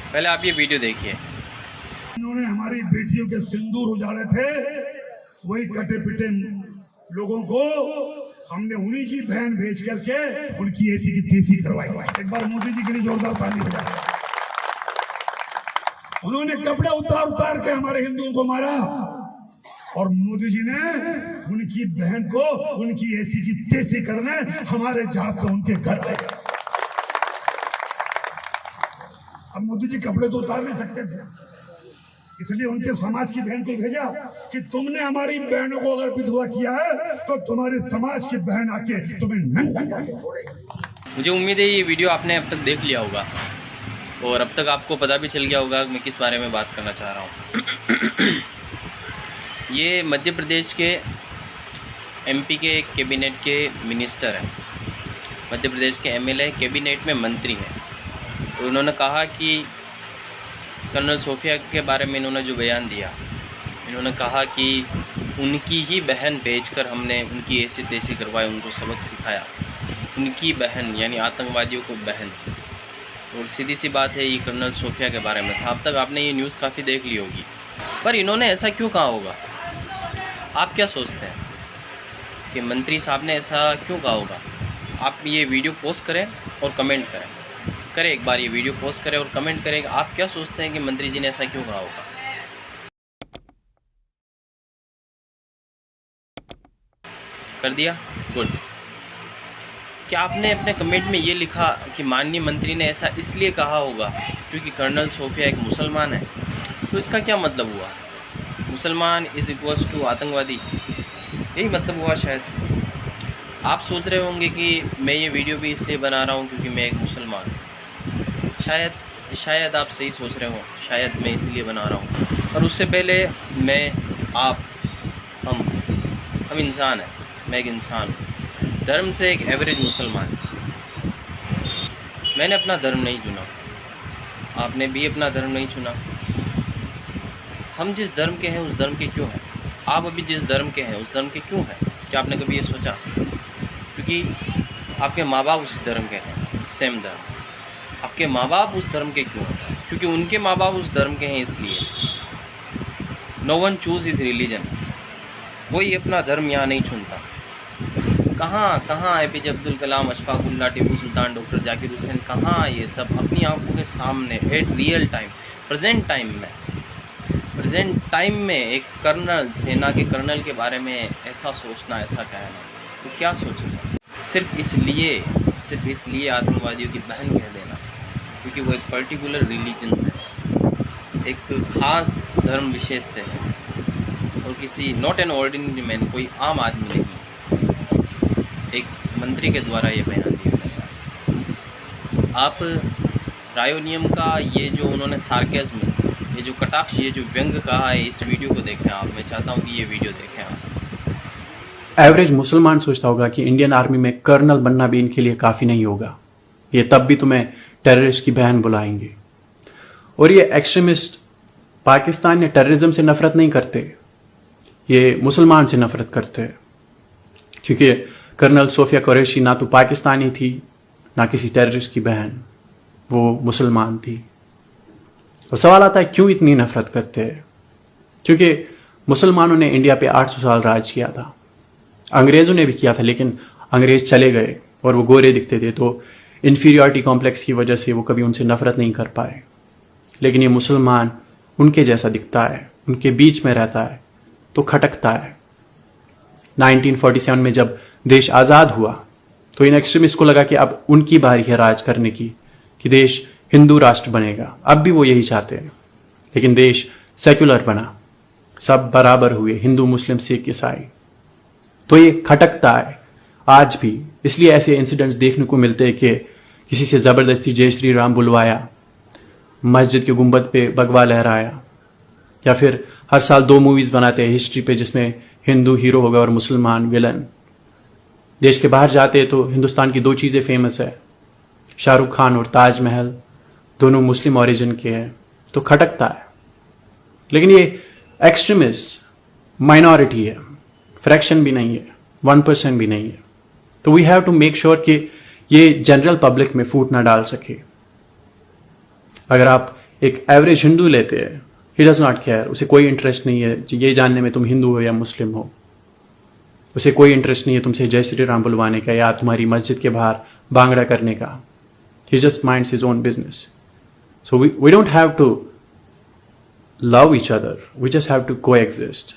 पहले आप ये वीडियो देखिए। इन्होंने हमारी बेटियों के सिंदूर उजाड़े थे, वही कटे पिटे लोगों को हमने उन्हीं की बहन भेज करके उनकी ऐसी की तैसी करवाई। एक बार मोदी जी के लिए जोरदार ताली बजाएं। उन्होंने कपड़े उतार उतार के हमारे हिंदुओं को मारा और मोदी जी ने उनकी बहन को उनकी ऐसी की तैसी करने हमारे जहाज से उनके घर आए। अब मोदी जी कपड़े तो उतार नहीं सकते थे, इसलिए उनके समाज की बहन को भेजा कि तुमने हमारी बहनों को अगर विधवा किया है तो तुम्हारे समाज की बहन आके तुम्हें नंगा करके छोड़ेगी। मुझे उम्मीद है ये वीडियो आपने अब तक देख लिया होगा और अब तक आपको पता भी चल गया होगा मैं किस बारे में बात करना चाह रहा हूँ। ये मध्य प्रदेश के एमपी के कैबिनेट के मिनिस्टर हैं, मध्य प्रदेश के एमएलए कैबिनेट में मंत्री हैं। तो उन्होंने कहा कि कर्नल सोफिया के बारे में इन्होंने जो बयान दिया, इन्होंने कहा कि उनकी ही बहन भेजकर हमने उनकी ऐसी तैसी करवाई, उनको सबक सिखाया। उनकी बहन यानी आतंकवादियों को बहन। और सीधी सी बात है, ये कर्नल सोफिया के बारे में था। अब तक आपने ये न्यूज़ काफ़ी देख ली होगी, पर इन्होंने ऐसा क्यों कहा होगा? आप क्या सोचते हैं कि मंत्री साहब ने ऐसा क्यों कहा होगा? आप ये वीडियो पोस्ट करें और कमेंट करें। एक बार ये वीडियो पोस्ट करें और कमेंट करें, आप क्या सोचते हैं कि मंत्री जी ने ऐसा क्यों कहा होगा? कर दिया? गुड। क्या आपने अपने कमेंट में ये लिखा कि माननीय मंत्री ने ऐसा इसलिए कहा होगा क्योंकि कर्नल सोफिया एक मुसलमान है? तो इसका क्या मतलब हुआ? मुसलमान इज़ इक्वल्स टू आतंकवादी, यही मतलब हुआ शायद। आप सोच रहे होंगे कि मैं ये वीडियो भी इसलिए बना रहा हूँ क्योंकि मैं एक मुसलमान हूँ। शायद आप सही सोच रहे हो, शायद मैं इसलिए बना रहा हूँ। और उससे पहले मैं, आप, हम इंसान हैं, मैं एक इंसान हूँ, धर्म से एक एवरेज मुसलमान। मैंने अपना धर्म नहीं चुना, आपने भी अपना धर्म नहीं चुना। हम जिस धर्म के हैं उस धर्म के क्यों हैं? आप अभी जिस धर्म के हैं उस धर्म के क्यों हैं? क्या आपने कभी ये सोचा? क्योंकि आपके माँ बाप उस धर्म के हैं, सेम धर्म। आपके माँ बाप उस धर्म के क्यों हैं? क्योंकि उनके माँ बाप उस धर्म के हैं, इसलिए। No one choose his religion. कोई अपना धर्म यहाँ नहीं चुनता। कहाँ एपीजे अब्दुल कलाम, अशफाक उल्लाह, टीपू सुल्तान, डॉक्टर जाकिर हुसैन, कहाँ ये सब अपनी आंखों के सामने at real time, present time में एक कर्नल, सेना के कर्नल के बारे में ऐसा सोचना, ऐसा कहना, तो क्या सोचेगा? सिर्फ इसलिए आतंकवादियों की बहन कह देना क्योंकि वो एक पर्टिकुलर रिलीजन से है, एक ख़ास धर्म विशेष से है, और किसी नॉट एन ऑर्डिनरी मैन, कोई आम आदमी नहीं, एक मंत्री के द्वारा ये बयान दिया गया है। आप रायोनियम का ये जो उन्होंने सार्केज्म, ये जो कटाक्ष, ये जो व्यंग कहा है, इस वीडियो को देखें आप। मैं चाहता हूँ कि ये वीडियो देखें आप। एवरेज मुसलमान सोचता होगा कि इंडियन आर्मी में कर्नल बनना भी इनके लिए काफ़ी नहीं होगा, ये तब भी तुम्हें टेररिस्ट की बहन बुलाएंगे। और ये एक्सट्रीमिस्ट पाकिस्तान में टेररिज्म से नफरत नहीं करते, ये मुसलमान से नफरत करते हैं, क्योंकि कर्नल सोफिया कुरैशी ना तो पाकिस्तानी थी ना किसी टेररिस्ट की बहन, वो मुसलमान थी। और सवाल आता है क्यों इतनी नफरत करते हैं? क्योंकि मुसलमानों ने इंडिया पे 800 साल राज किया था, अंग्रेज़ों ने भी किया था, लेकिन अंग्रेज़ चले गए और वो गोरे दिखते थे, तो इन्फीरियरिटी कॉम्प्लेक्स की वजह से वो कभी उनसे नफरत नहीं कर पाए। लेकिन ये मुसलमान उनके जैसा दिखता है, उनके बीच में रहता है, तो खटकता है। 1947 में जब देश आज़ाद हुआ तो इन एक्सट्रीमिस्ट को लगा कि अब उनकी बारी है राज करने की, कि देश हिंदू राष्ट्र बनेगा। अब भी वो यही चाहते हैं, लेकिन देश सेक्युलर बना, सब बराबर हुए, हिंदू, मुस्लिम, सिख, ईसाई। तो ये खटकता है आज भी। इसलिए ऐसे इंसिडेंट्स देखने को मिलते हैं कि किसी से ज़बरदस्ती जय श्री राम बुलवाया, मस्जिद के गुंबद पे भगवा लहराया, या फिर हर साल 2 मूवीज़ बनाते हैं हिस्ट्री पे जिसमें हिंदू हीरो होगा और मुसलमान विलन। देश के बाहर जाते हैं तो हिंदुस्तान की 2 चीज़ें फेमस है, शाहरुख खान और ताजमहल, दोनों मुस्लिम ओरिजिन के हैं, तो खटकता है। लेकिन ये एक्सट्रीमिस्ट माइनॉरिटी है, फ्रैक्शन भी नहीं है, 1% भी नहीं है। तो we have to make sure कि ये जनरल पब्लिक में फूट ना डाल सके। अगर आप एक एवरेज हिंदू लेते हैं, ही डज नॉट केयर, उसे कोई इंटरेस्ट नहीं है ये जानने में तुम हिंदू हो या मुस्लिम हो, उसे कोई इंटरेस्ट नहीं है तुमसे जय श्री राम बुलवाने का या तुम्हारी मस्जिद के बाहर बांगड़ा करने का. ही just minds his own business. So we don't have to love each other, we just have to coexist.